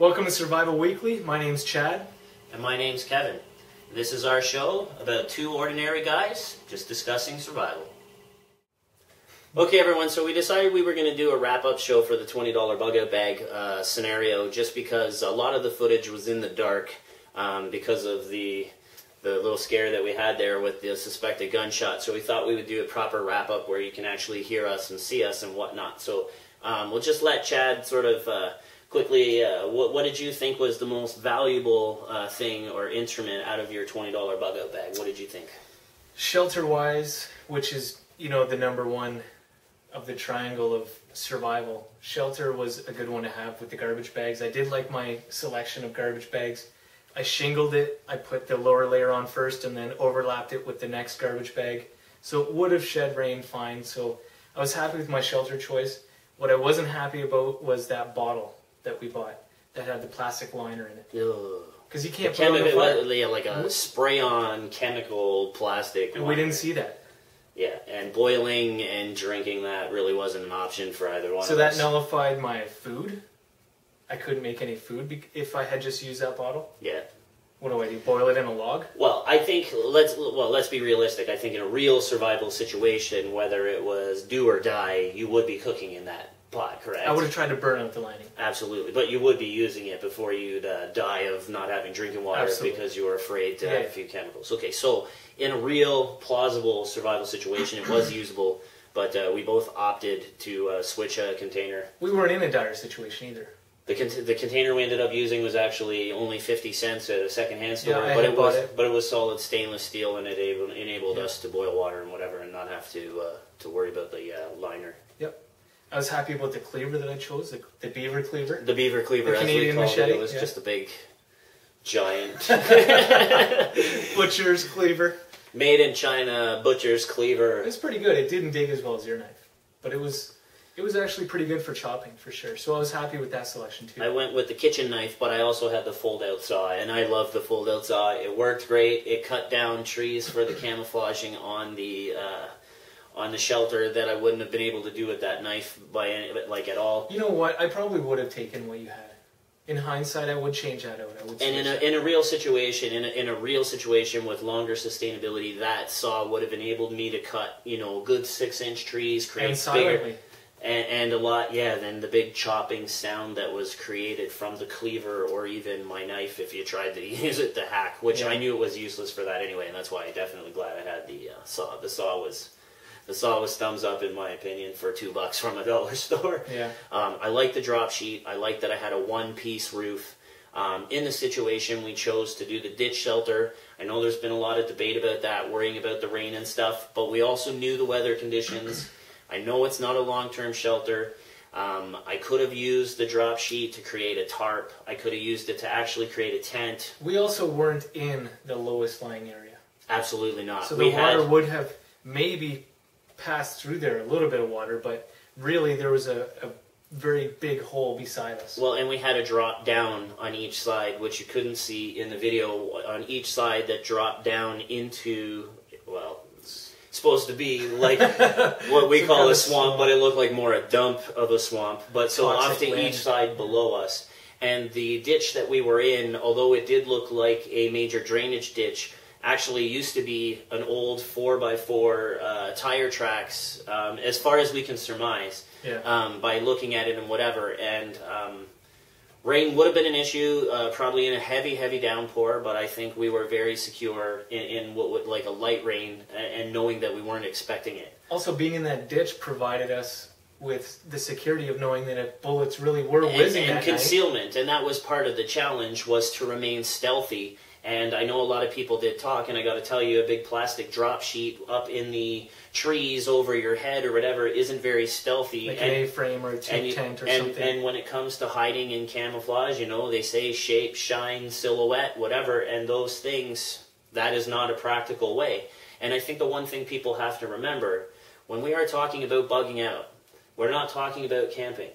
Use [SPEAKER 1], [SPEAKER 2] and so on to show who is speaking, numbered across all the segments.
[SPEAKER 1] Welcome to Survival Weekly. My name's Chad.
[SPEAKER 2] And my name's Kevin. This is our show about two ordinary guys just discussing survival. Okay, everyone, so we decided we were going to do a wrap-up show for the $20 bug-out bag scenario just because a lot of the footage was in the dark because of the little scare that we had there with the suspected gunshot. So we thought we would do a proper wrap-up where you can actually hear us and see us and whatnot. So we'll just let Chad sort of quickly, what did you think was the most valuable thing or instrument out of your $20 bug-out bag? What did you think?
[SPEAKER 1] Shelter-wise, which is, you know, the number one of the triangle of survival, shelter was a good one to have with the garbage bags. I did like my selection of garbage bags. I shingled it. I put the lower layer on first and then overlapped it with the next garbage bag. So it would have shed rain fine. So I was happy with my shelter choice. What I wasn't happy about was that bottle that we bought that had the plastic liner in it. Because you can't put it on the fire.
[SPEAKER 2] Yeah, like a spray-on chemical plastic
[SPEAKER 1] and we didn't see that.
[SPEAKER 2] Yeah, and boiling and drinking that really wasn't an option for either one of us.
[SPEAKER 1] So that nullified my food. I couldn't make any food if I had just used that bottle.
[SPEAKER 2] Yeah.
[SPEAKER 1] What do I do? Boil it in a log?
[SPEAKER 2] Well, I think let's be realistic. I think in a real survival situation, whether it was do or die, you would be cooking in that pot, correct?
[SPEAKER 1] I would have tried to burn out the lining.
[SPEAKER 2] Absolutely, but you would be using it before you'd die of not having drinking water. Absolutely. Because you were afraid to have a few chemicals. Okay, so in a real plausible survival situation, it was usable, but we both opted to switch a container.
[SPEAKER 1] We weren't in a dire situation either.
[SPEAKER 2] The container we ended up using was actually only 50 cents at a second-hand store,
[SPEAKER 1] yeah,
[SPEAKER 2] but it was solid stainless steel, and it enabled us to boil water and whatever, and not have to worry about the liner.
[SPEAKER 1] Yep. I was happy about the cleaver that I chose, the beaver cleaver.
[SPEAKER 2] The beaver cleaver,
[SPEAKER 1] the
[SPEAKER 2] as
[SPEAKER 1] Canadian
[SPEAKER 2] we called
[SPEAKER 1] machete.
[SPEAKER 2] It was just a big, giant
[SPEAKER 1] butcher's cleaver.
[SPEAKER 2] Made in China butcher's cleaver.
[SPEAKER 1] It was pretty good. It didn't dig as well as your knife, but it was actually pretty good for chopping, for sure. So I was happy with that selection too.
[SPEAKER 2] I went with the kitchen knife, but I also had the fold-out saw, and I love the fold-out saw. It worked great. It cut down trees for the camouflaging on the shelter that I wouldn't have been able to do with that knife at all.
[SPEAKER 1] You know what? I probably would have taken what you had. In hindsight, I would change that out.
[SPEAKER 2] In a real situation, in a real situation with longer sustainability, that saw would have enabled me to cut, good 6-inch trees, create
[SPEAKER 1] and silently.
[SPEAKER 2] And a lot, than the big chopping sound that was created from the cleaver or even my knife if you tried to use it to hack, which I knew it was useless for that anyway, and that's why I'm definitely glad I had the saw. The saw was thumbs up in my opinion for $2 from a dollar store.
[SPEAKER 1] Yeah.
[SPEAKER 2] I like the drop sheet. I like that I had a one-piece roof. In the situation, we chose to do the ditch shelter. I know there's been a lot of debate about that, worrying about the rain and stuff, but we also knew the weather conditions. I know it's not a long-term shelter. I could have used the drop sheet to create a tarp. I could have used it to actually create a tent.
[SPEAKER 1] We also weren't in the lowest lying area.
[SPEAKER 2] Absolutely not.
[SPEAKER 1] So the water would have maybe passed through there, a little bit of water, but really there was a very big hole beside us.
[SPEAKER 2] Well, and we had a drop down on each side, which you couldn't see in the video, on each side that dropped down into, supposed to be like what we call a swamp, but it looked like more a dump of a swamp. But so off to each side below us. And the ditch that we were in, although it did look like a major drainage ditch, actually used to be an old 4x4 tire tracks, as far as we can surmise, by looking at it and whatever. And rain would have been an issue, probably in a heavy downpour, but I think we were very secure in what would like a light rain, and knowing that we weren't expecting it.
[SPEAKER 1] Also, being in that ditch provided us with the security of knowing that if bullets really were whizzing
[SPEAKER 2] and concealment, and that was part of the challenge, was to remain stealthy. And I know a lot of people did talk, and I got to tell you, a big plastic drop sheet up in the trees over your head or whatever isn't very stealthy.
[SPEAKER 1] Like an A-frame or a tent or something.
[SPEAKER 2] And when it comes to hiding in camouflage, they say shape, shine, silhouette, whatever, and those things, that is not a practical way. And I think the one thing people have to remember, when we are talking about bugging out, we're not talking about camping.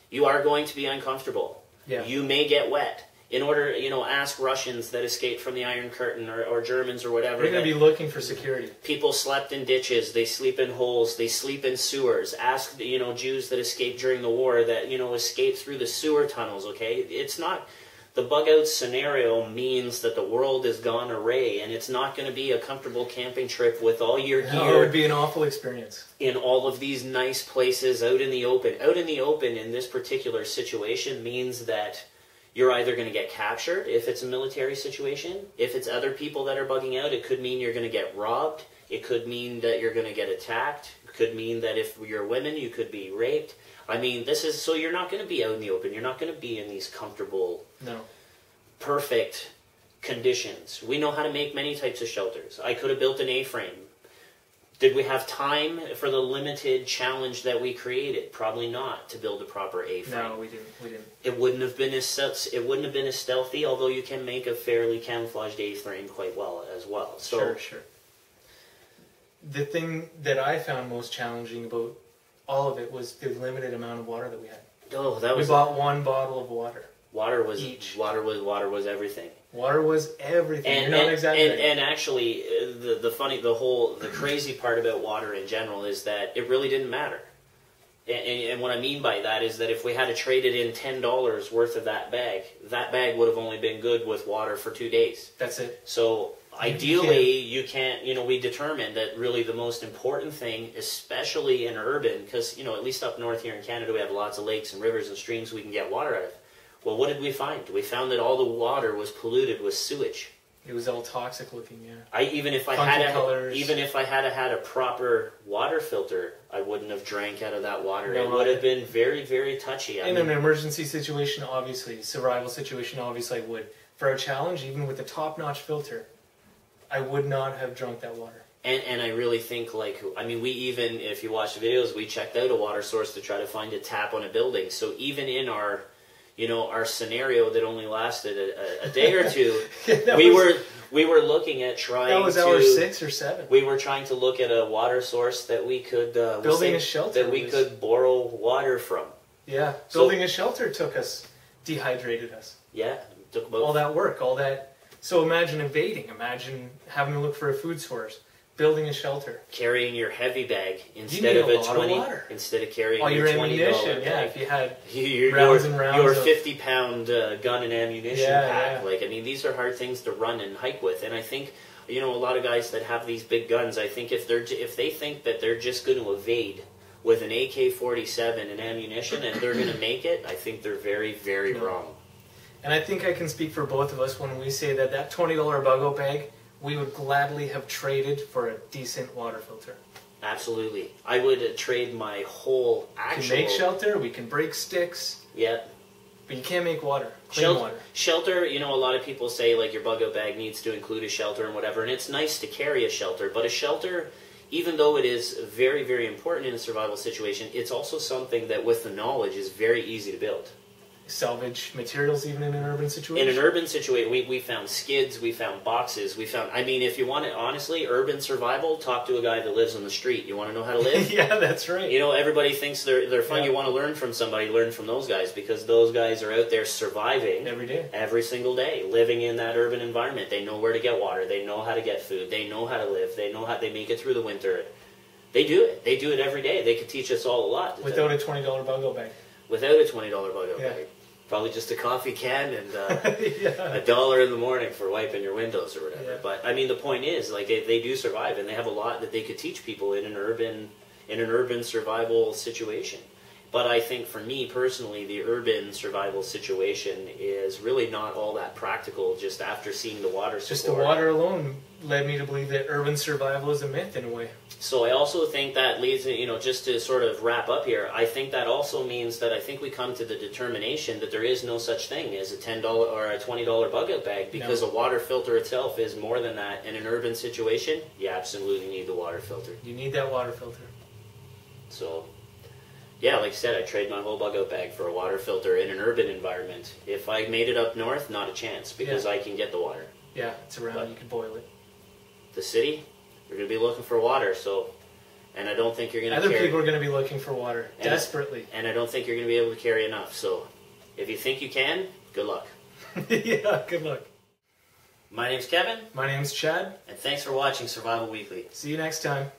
[SPEAKER 2] You are going to be uncomfortable.
[SPEAKER 1] Yeah.
[SPEAKER 2] You may get wet. In order, ask Russians that escaped from the Iron Curtain or Germans or whatever.
[SPEAKER 1] They're going to be looking for security.
[SPEAKER 2] People slept in ditches. They sleep in holes. They sleep in sewers. Ask, Jews that escaped during the war that, escaped through the sewer tunnels, okay? It's not... The bug-out scenario means that the world is gone array, and it's not going to be a comfortable camping trip with all your gear.
[SPEAKER 1] No, it would be an awful experience.
[SPEAKER 2] In all of these nice places out in the open. Out in the open in this particular situation means that you're either going to get captured if it's a military situation. If it's other people that are bugging out, it could mean you're going to get robbed. It could mean that you're going to get attacked. It could mean that if you're women, you could be raped. I mean, so you're not going to be out in the open. You're not going to be in these comfortable, perfect conditions. We know how to make many types of shelters. I could have built an A-frame. Did we have time for the limited challenge that we created? Probably not, to build a proper A-frame.
[SPEAKER 1] No, we didn't.
[SPEAKER 2] It wouldn't have been as stealthy, although you can make a fairly camouflaged A-frame quite well as well. So,
[SPEAKER 1] Sure. The thing that I found most challenging about all of it was the limited amount of water that we had.
[SPEAKER 2] Oh, that was...
[SPEAKER 1] We bought one bottle of water.
[SPEAKER 2] Water was
[SPEAKER 1] each.
[SPEAKER 2] Water was everything.
[SPEAKER 1] Water was everything.
[SPEAKER 2] And actually, the crazy part about water in general is that it really didn't matter. And what I mean by that is that if we had to trade it in $10 worth of that bag would have only been good with water for 2 days.
[SPEAKER 1] That's it.
[SPEAKER 2] So ideally, you can't, we determined that really the most important thing, especially in urban, because, at least up north here in Canada, we have lots of lakes and rivers and streams we can get water out of. Well, what did we find? We found that all the water was polluted with sewage.
[SPEAKER 1] It was all toxic looking, yeah.
[SPEAKER 2] Even if I had had a proper water filter, I wouldn't have drank out of that water. No, it would have been very, very touchy.
[SPEAKER 1] In an emergency situation, obviously, survival situation, obviously I would. For a challenge, even with a top-notch filter, I would not have drunk that water.
[SPEAKER 2] And I really think, we even, if you watch the videos, we checked out a water source to try to find a tap on a building. So even in our scenario that only lasted a day or two, we were looking at trying to...
[SPEAKER 1] That was hour 6 or 7.
[SPEAKER 2] We were trying to look at a water source that we could...
[SPEAKER 1] building a shelter.
[SPEAKER 2] That we could borrow water from.
[SPEAKER 1] Yeah, building a shelter dehydrated us.
[SPEAKER 2] Yeah. Took about...
[SPEAKER 1] All that work, all that... So imagine invading, imagine having to look for a food source. Building a shelter,
[SPEAKER 2] carrying your heavy bag instead of instead of carrying
[SPEAKER 1] all your ammunition.
[SPEAKER 2] Bag.
[SPEAKER 1] Yeah, if you had
[SPEAKER 2] your 50-pound gun and ammunition pack. Yeah. These are hard things to run and hike with. And I think a lot of guys that have these big guns. I think if they think that they're just going to evade with an AK-47 and ammunition and they're going to make it, I think they're very, very wrong.
[SPEAKER 1] And I think I can speak for both of us when we say that $20 bug-out bag, we would gladly have traded for a decent water filter.
[SPEAKER 2] Absolutely. I would trade my whole actual...
[SPEAKER 1] We can make shelter, we can break sticks.
[SPEAKER 2] Yeah.
[SPEAKER 1] But you can't make water. Clean water.
[SPEAKER 2] Shelter, a lot of people say your bug-out bag needs to include a shelter and whatever, and it's nice to carry a shelter, but a shelter, even though it is very, very important in a survival situation, it's also something that with the knowledge is very easy to build.
[SPEAKER 1] Salvage materials even in an urban situation?
[SPEAKER 2] In an urban situation, we found skids, we found boxes, we found... if you want it, honestly, urban survival, talk to a guy that lives on the street. You want to know how to live?
[SPEAKER 1] Yeah, that's right.
[SPEAKER 2] Everybody thinks they're fun. Yeah. You want to learn from somebody, learn from those guys, because those guys are out there surviving...
[SPEAKER 1] Every day.
[SPEAKER 2] Every single day, living in that urban environment. They know where to get water, they know how to get food, they know how to live, they know how they make it through the winter. They do it. They do it every day. They could teach us all a lot.
[SPEAKER 1] Without a $20 bug-out bag.
[SPEAKER 2] Without a $20 bug-out bag. Probably just a coffee can and $1 in the morning for wiping your windows or whatever. Yeah. But the point is, they do survive, and they have a lot that they could teach people in an urban survival situation. But I think for me personally, the urban survival situation is really not all that practical. Just after seeing the water support.
[SPEAKER 1] Just the water alone led me to believe that urban survival is a myth in a way.
[SPEAKER 2] So I also think that leads, just to sort of wrap up here, I think that also means that I think we come to the determination that there is no such thing as a $10 or a $20 bug-out bag, because a water filter itself is more than that. In an urban situation, you absolutely need the water filter.
[SPEAKER 1] You need that water filter.
[SPEAKER 2] So... yeah, like I said, I trade my whole bug-out bag for a water filter in an urban environment. If I made it up north, not a chance, because I can get the water.
[SPEAKER 1] Yeah, it's around, but you can boil it.
[SPEAKER 2] The city, you're going to be looking for water, and I don't think you're going to
[SPEAKER 1] Other people are going to be looking for water, desperately.
[SPEAKER 2] And I don't think you're going to be able to carry enough, so if you think you can, good luck.
[SPEAKER 1] Yeah, good luck.
[SPEAKER 2] My name's Kevin.
[SPEAKER 1] My name's Chad.
[SPEAKER 2] And thanks for watching Survival Weekly.
[SPEAKER 1] See you next time.